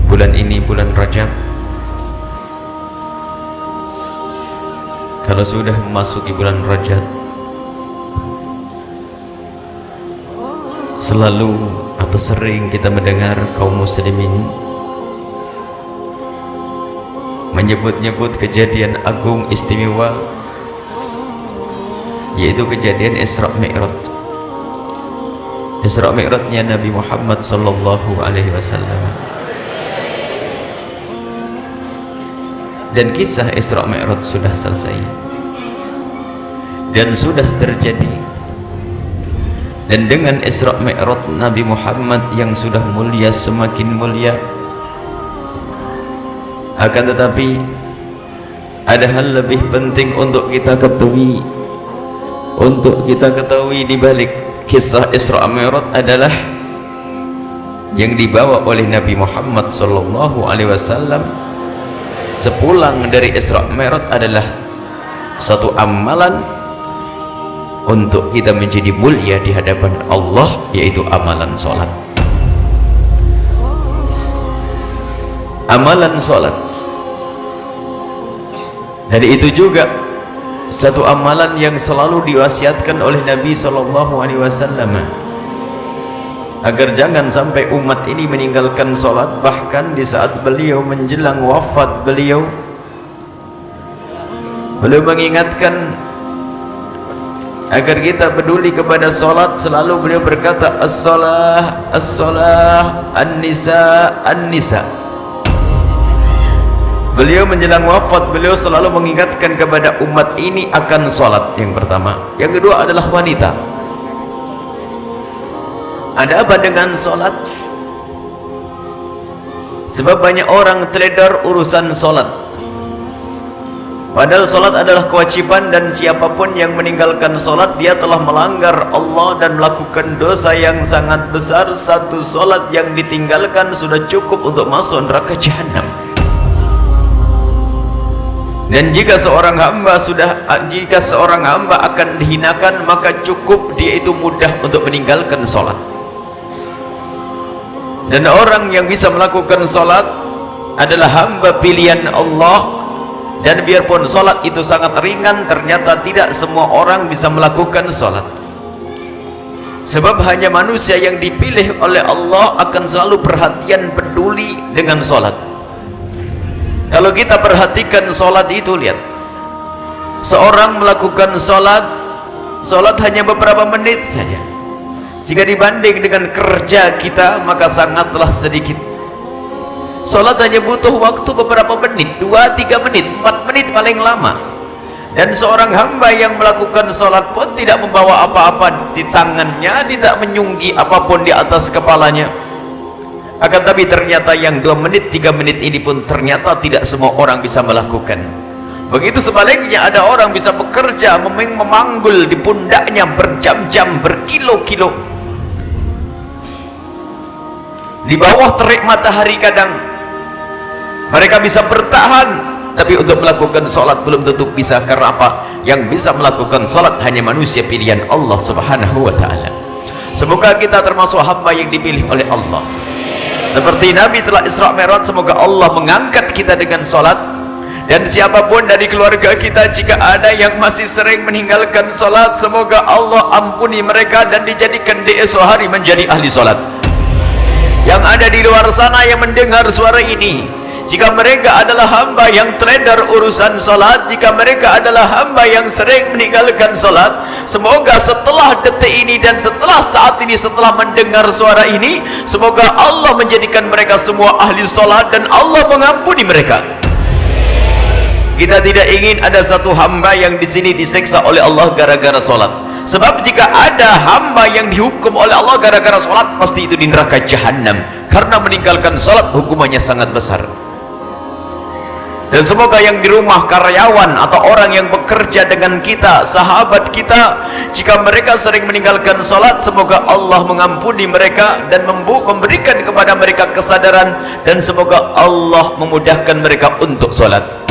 Bulan ini bulan Rajab. Kalau sudah memasuki bulan Rajab, selalu atau sering kita mendengar kaum muslimin menyebut-nyebut kejadian agung istimewa, yaitu kejadian Isra Mi'raj. Isra Mi'rajnya Nabi Muhammad sallallahu alaihi wasallam. Dan kisah Isra Mi'raj sudah selesai dan sudah terjadi. Dan dengan Isra Mi'raj Nabi Muhammad yang sudah mulia semakin mulia. Akan tetapi ada hal lebih penting untuk kita ketahui. Untuk kita ketahui di balik kisah Isra Mi'raj adalah yang dibawa oleh Nabi Muhammad sallallahu alaihi wasallam sepulang dari Isra Mi'raj adalah satu amalan untuk kita menjadi mulia di hadapan Allah, yaitu amalan sholat. Amalan sholat. Dari itu juga satu amalan yang selalu diwasiatkan oleh Nabi sallallahu alaihi wasallam agar jangan sampai umat ini meninggalkan sholat. Bahkan di saat beliau menjelang wafat beliau mengingatkan agar kita peduli kepada sholat. Selalu beliau berkata as-salah, as-salah, an-nisa, an-nisa. Beliau menjelang wafat beliau selalu mengingatkan kepada umat ini akan sholat, yang pertama. Yang kedua adalah wanita. Ada apa dengan sholat? Sebab banyak orang teledor urusan sholat, padahal sholat adalah kewajiban, dan siapapun yang meninggalkan sholat dia telah melanggar Allah dan melakukan dosa yang sangat besar. Satu sholat yang ditinggalkan sudah cukup untuk masuk neraka jahanam. Dan jika seorang hamba akan dihinakan, maka cukup dia itu mudah untuk meninggalkan sholat. Dan orang yang bisa melakukan sholat adalah hamba pilihan Allah. Dan biarpun sholat itu sangat ringan, ternyata tidak semua orang bisa melakukan sholat. Sebab hanya manusia yang dipilih oleh Allah akan selalu perhatian peduli dengan sholat. Kalau kita perhatikan sholat itu, lihat, seorang melakukan sholat hanya beberapa menit saja. Jika dibanding dengan kerja kita, maka sangatlah sedikit. Sholat hanya butuh waktu beberapa menit, 2-3 menit, 4 menit paling lama. Dan seorang hamba yang melakukan sholat pun tidak membawa apa-apa di tangannya, tidak menyunggi apapun di atas kepalanya. Akan tapi ternyata yang 2 menit, 3 menit ini pun ternyata tidak semua orang bisa melakukan. Begitu sebaliknya, ada orang bisa bekerja memanggul di pundaknya berjam-jam, berkilo-kilo, di bawah terik matahari. Kadang mereka bisa bertahan, tapi untuk melakukan sholat belum tentu bisa. Karena apa? Yang bisa melakukan sholat hanya manusia pilihan Allah subhanahu wa ta'ala. Semoga kita termasuk hamba yang dipilih oleh Allah. Seperti Nabi telah Isra Mi'raj, semoga Allah mengangkat kita dengan sholat. Dan siapapun dari keluarga kita, jika ada yang masih sering meninggalkan sholat, semoga Allah ampuni mereka dan dijadikan di esok hari menjadi ahli sholat. Yang ada di luar sana yang mendengar suara ini, jika mereka adalah hamba yang teledor urusan sholat, jika mereka adalah hamba yang sering meninggalkan sholat, semoga setelah detik ini dan setelah saat ini, setelah mendengar suara ini, semoga Allah menjadikan mereka semua ahli sholat dan Allah mengampuni mereka. Kita tidak ingin ada satu hamba yang di sini diseksa oleh Allah gara-gara sholat. Sebab jika ada hamba yang dihukum oleh Allah gara-gara sholat, pasti itu di neraka jahanam. Karena meninggalkan sholat hukumannya sangat besar. Dan semoga yang di rumah, karyawan atau orang yang bekerja dengan kita, sahabat kita, jika mereka sering meninggalkan sholat, semoga Allah mengampuni mereka dan memberikan kepada mereka kesadaran, dan semoga Allah memudahkan mereka untuk sholat.